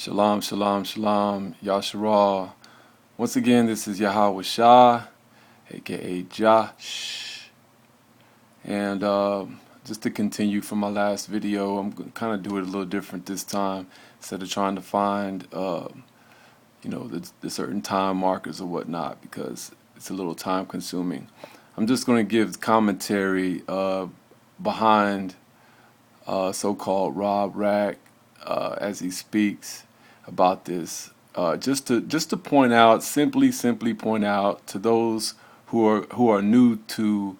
Shalom, shalom, shalom, YAHsharal. Once again, this is YAHweh, aka JAHsh. And just to continue from my last video, I'm going to kind of do it a little different this time. Instead of trying to find, the certain time markers or whatnot, because it's a little time consuming. I'm just going to give commentary behind so-called Rob Rack as he speaks about this, just to point out, simply point out to those who are new to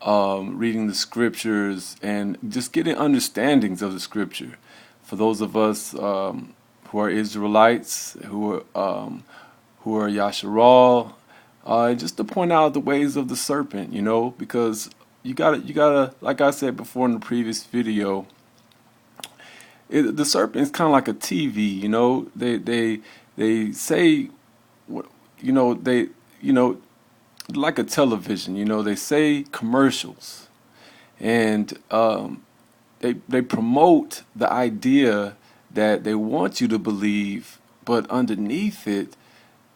reading the scriptures and just getting understandings of the scripture. For those of us who are Israelites, who are YAHsharal, just to point out the ways of the serpent, because you gotta, like I said before in the previous video, the serpent is kind of like a TV, They say, they, like a television, They say commercials, and they promote the idea that they want you to believe, but underneath it,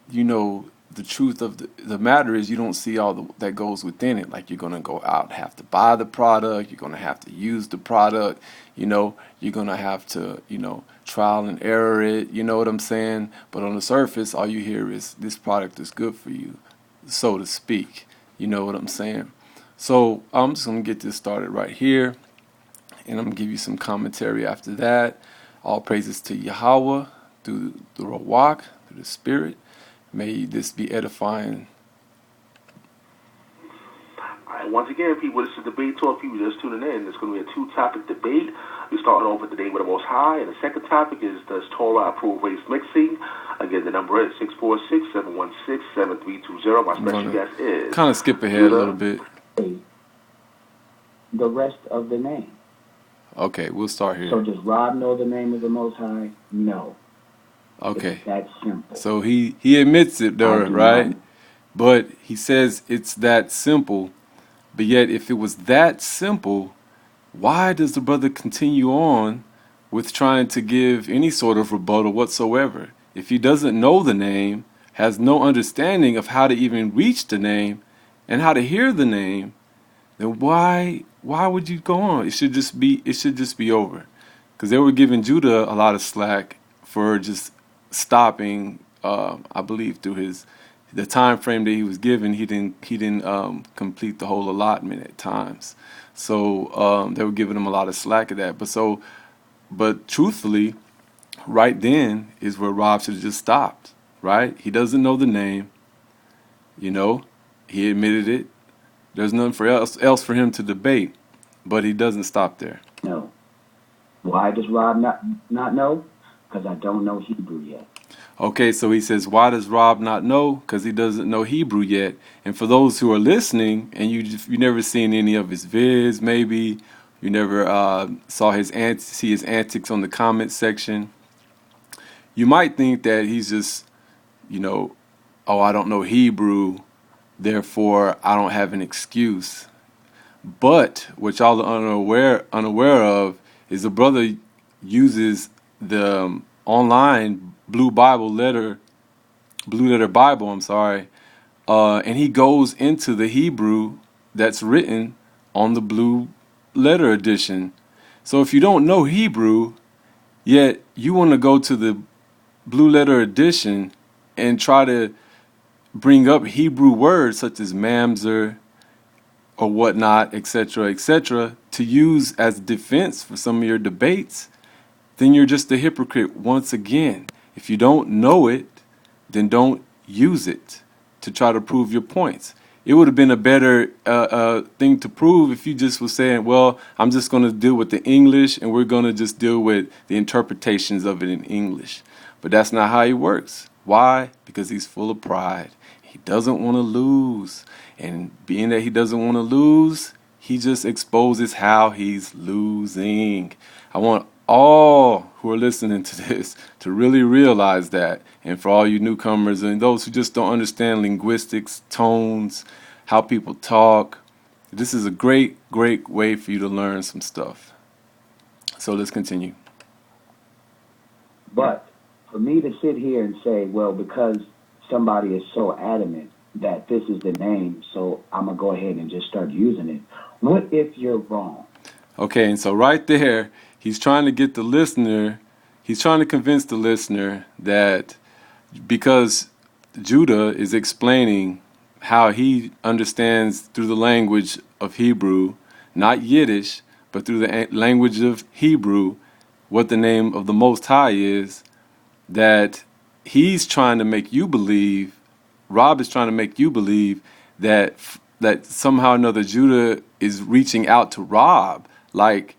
the truth of the matter is you don't see all that goes within it. Like, you're going to go out and have to buy the product, you're going to have to use the product, you're going to have to, trial and error it, you know what I'm saying? But on the surface, all you hear is this product is good for you, so to speak. You know what I'm saying? So I'm just going to get this started right here, and I'm going to give you some commentary after that. All praises to Yahweh through the Ruach, through the Spirit. May this be edifying. All right, once again, people, this is Debate Talk. People just tuning in. It's going to be a two-topic debate. We're starting off with the name of the Most High, and the second topic is, does Torah approve race mixing? Again, the number is 646-716-7320. My special guest is... Kind of skip ahead a little bit. The rest of the name. Okay, we'll start here. So does Rob know the name of the Most High? No. Okay. It's that simple. So he admits it though, right? But he says it's that simple. But yet, if it was that simple, why does the brother continue on with trying to give any sort of rebuttal whatsoever? If he doesn't know the name, has no understanding of how to even reach the name and how to hear the name, then why would you go on? It should just be over. Because they were giving Judah a lot of slack for just stopping. I believe through the time frame that he was given, he didn't complete the whole allotment at times. So they were giving him a lot of slack at that. But truthfully, right then is where Rob should have just stopped. Right? He doesn't know the name. He admitted it. There's nothing else for him to debate, but he doesn't stop there. No. Why does Rob not know? Because I don't know Hebrew yet. Okay, so he says, why does Rob not know? Because he doesn't know Hebrew yet. And for those who are listening, and you never seen any of his vids, maybe you never see his antics on the comment section, you might think that he's just, oh, I don't know Hebrew, therefore I don't have an excuse. But what y'all are unaware of is the brother uses the online Blue Letter Bible, and he goes into the Hebrew that's written on the Blue Letter edition. So if you don't know Hebrew, yet you want to go to the Blue Letter edition and try to bring up Hebrew words such as mamzer or whatnot, etc., to use as defense for some of your debates, then you're just a hypocrite once again. If you don't know it, then don't use it to try to prove your points. It would have been a better thing to prove if you just were saying, well, I'm just going to deal with the English and we're going to just deal with the interpretations of it in English. But that's not how he works. Why? Because he's full of pride. He doesn't want to lose. And being that he doesn't want to lose, he just exposes how he's losing. I want all who are listening to this to really realize that. And for all you newcomers and those who just don't understand linguistics, tones, how people talk, this is a great way for you to learn some stuff. So let's continue. But For me to sit here and say, well, because somebody is so adamant that this is the name, so I'm gonna go ahead and just start using it. What if you're wrong? Okay, and so right there, he's trying to get the listener, he's trying to convince the listener that because Judah is explaining how he understands through the language of Hebrew, not Yiddish, but through the language of Hebrew, what the name of the Most High is, that he's trying to make you believe, Rob is trying to make you believe that that somehow or another Judah is reaching out to Rob, like,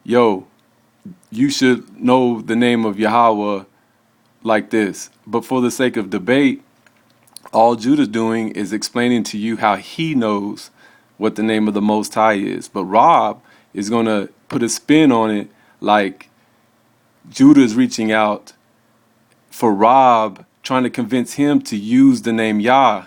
yo, you should know the name of Yahweh like this. But for the sake of debate, all Judah's doing is explaining to you how he knows what the name of the Most High is. But Rob is going to put a spin on it like Judah's reaching out for Rob, trying to convince him to use the name Yah,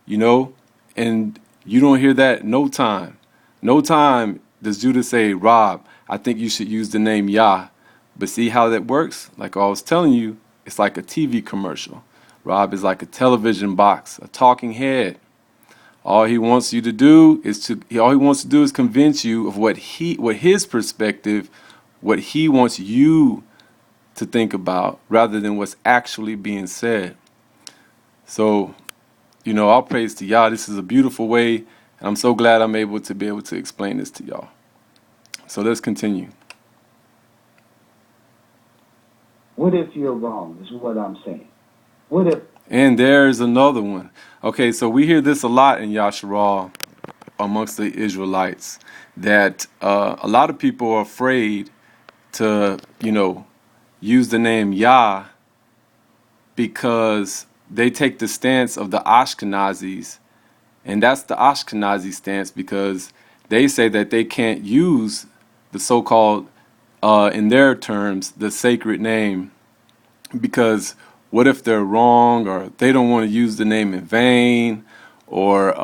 and you don't hear that no time. No time does Judah say, Rob, I think you should use the name Yah. But see how that works? Like I was telling you, it's like a TV commercial. Rob is like a television box, a talking head. All he wants to do is convince you of what his perspective, what he wants you to think about, rather than what's actually being said. So, all praise to y'all. This is a beautiful way, and I'm so glad I'm able to explain this to y'all. So let's continue. What if you're wrong, is what I'm saying. What if... And there's another one. Okay, so we hear this a lot in YAHsharal amongst the Israelites, that a lot of people are afraid to, use the name Yah because they take the stance of the Ashkenazis, and that's the Ashkenazi stance because they say that they can't use the so-called, in their terms, the sacred name, because what if they're wrong, or they don't want to use the name in vain, or,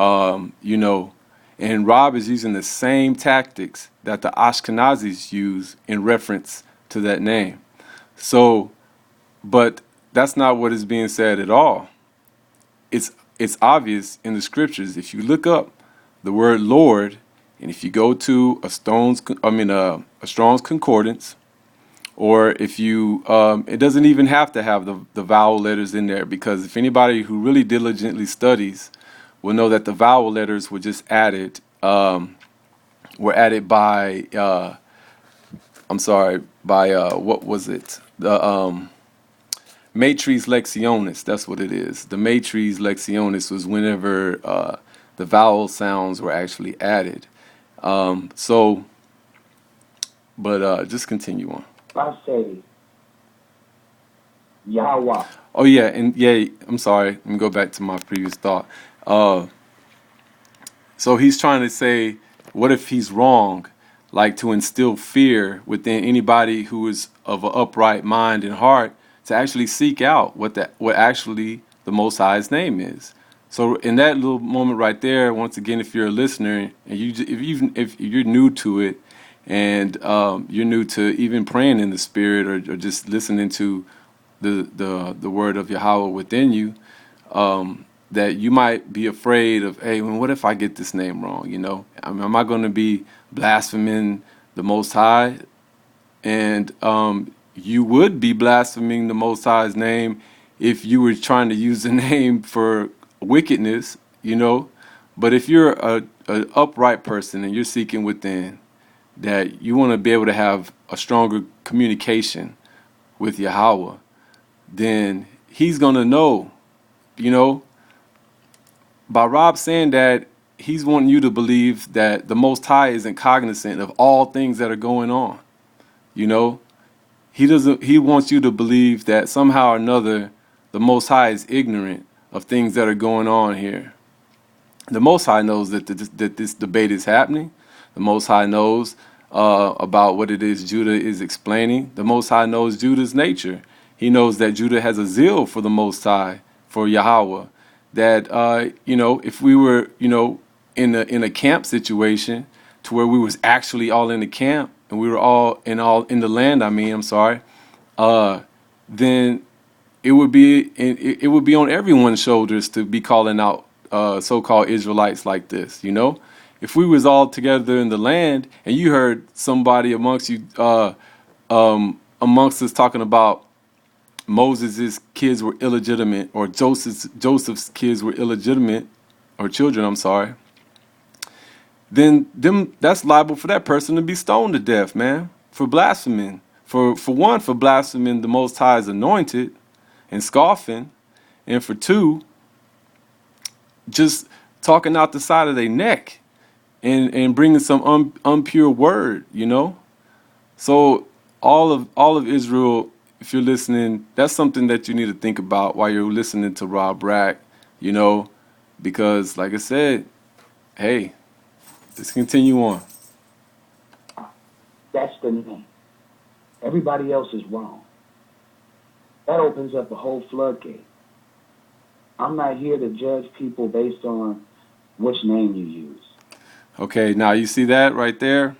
and Rob is using the same tactics that the Ashkenazis use in reference to that name. So, but that's not what is being said at all. It's obvious in the scriptures. If you look up the word Lord, and if you go to a Strong's Concordance, or if you, it doesn't even have to have the vowel letters in there, because if anybody who really diligently studies will know that the vowel letters were just added, by, what was it? The Matres Lectionis, that's what it is. The Matres Lectionis was whenever the vowel sounds were actually added. Just continue on. I say Yahweh. Oh yeah, I'm sorry. Let me go back to my previous thought. So he's trying to say, what if he's wrong? Like to instill fear within anybody who is of an upright mind and heart to actually seek out what actually the Most High's name is. So in that little moment right there, once again, if you're a listener and if you're new to it, and you're new to even praying in the spirit, or just listening to the word of Yahweh within you, that you might be afraid of, hey, what if I get this name wrong? Am I going to be blaspheming the Most High? And you would be blaspheming the Most High's name if you were trying to use the name for wickedness, But if you're an upright person and you're seeking within, that you want to be able to have a stronger communication with Yahweh, then he's going to know, by Rob saying that, he's wanting you to believe that the Most High isn't cognizant of all things that are going on. He wants you to believe that somehow or another the Most High is ignorant of things that are going on here. The Most High knows that this debate is happening. The Most High knows about what it is Judah is explaining. The Most High knows Judah's nature. He knows that Judah has a zeal for the Most High, for Yahweh. That if we were in a camp situation to where we was actually all in the camp and we were all in the land. Then it would be on everyone's shoulders to be calling out so-called Israelites like this. You know, if we was all together in the land and you heard somebody amongst you amongst us talking about Moses' kids were illegitimate, or Joseph's kids were illegitimate, or children, I'm sorry, then that's liable for that person to be stoned to death, man, for blaspheming. For one, for blaspheming the Most High's anointed and scoffing, and for two, just talking out the side of their neck and bringing some unpure word, you know. So all of Israel, if you're listening, that's something that you need to think about while you're listening to Rob Rack, you know, because like I said, hey, let's continue on. That's the name. Everybody else is wrong. That opens up a whole floodgate. I'm not here to judge people based on which name you use. Okay, now you see that right there?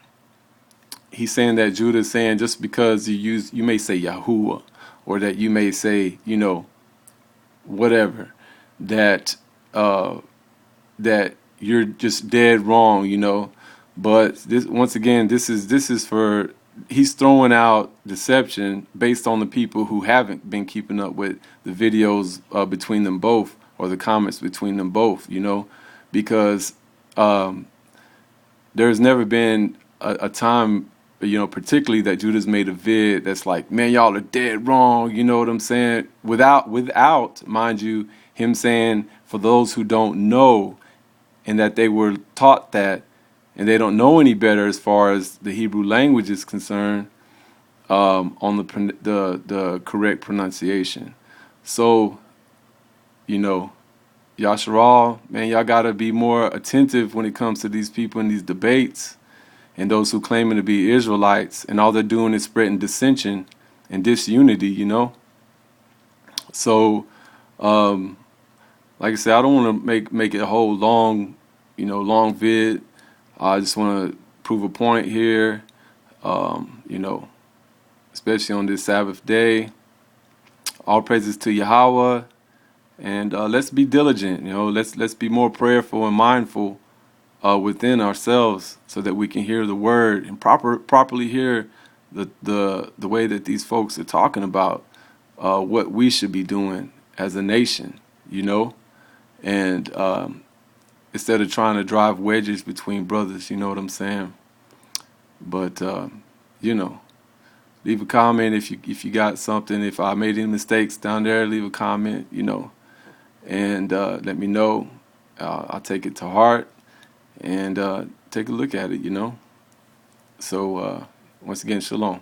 He's saying that Judah is saying just because you may say Yahuwah, or that you may say, you know, whatever, that that you're just dead wrong, you know. But this, once again, this is for, he's throwing out deception based on the people who haven't been keeping up with the videos between them both, or the comments between them both, you know, because there's never been a time, you know, particularly that Judah's made a vid that's like, man, y'all are dead wrong, you know what I'm saying? Without, mind you, him saying, for those who don't know, and that they were taught that, and they don't know any better as far as the Hebrew language is concerned, on the correct pronunciation. So, you know, YAHsharal, man, y'all gotta be more attentive when it comes to these people in these debates, and those who claiming to be Israelites, and all they're doing is spreading dissension and disunity, you know. So, like I said, I don't want to make it a whole long, you know, long vid. I just want to prove a point here, you know, especially on this Sabbath day. All praises to Yahweh, and let's be diligent. You know, let's be more prayerful and mindful within ourselves, so that we can hear the word and properly hear the way that these folks are talking about what we should be doing as a nation. You know, and instead of trying to drive wedges between brothers, you know what I'm saying? But you know, leave a comment if you got something. If I made any mistakes down there, leave a comment, you know, and let me know. I'll take it to heart and take a look at it, you know. So once again, shalom.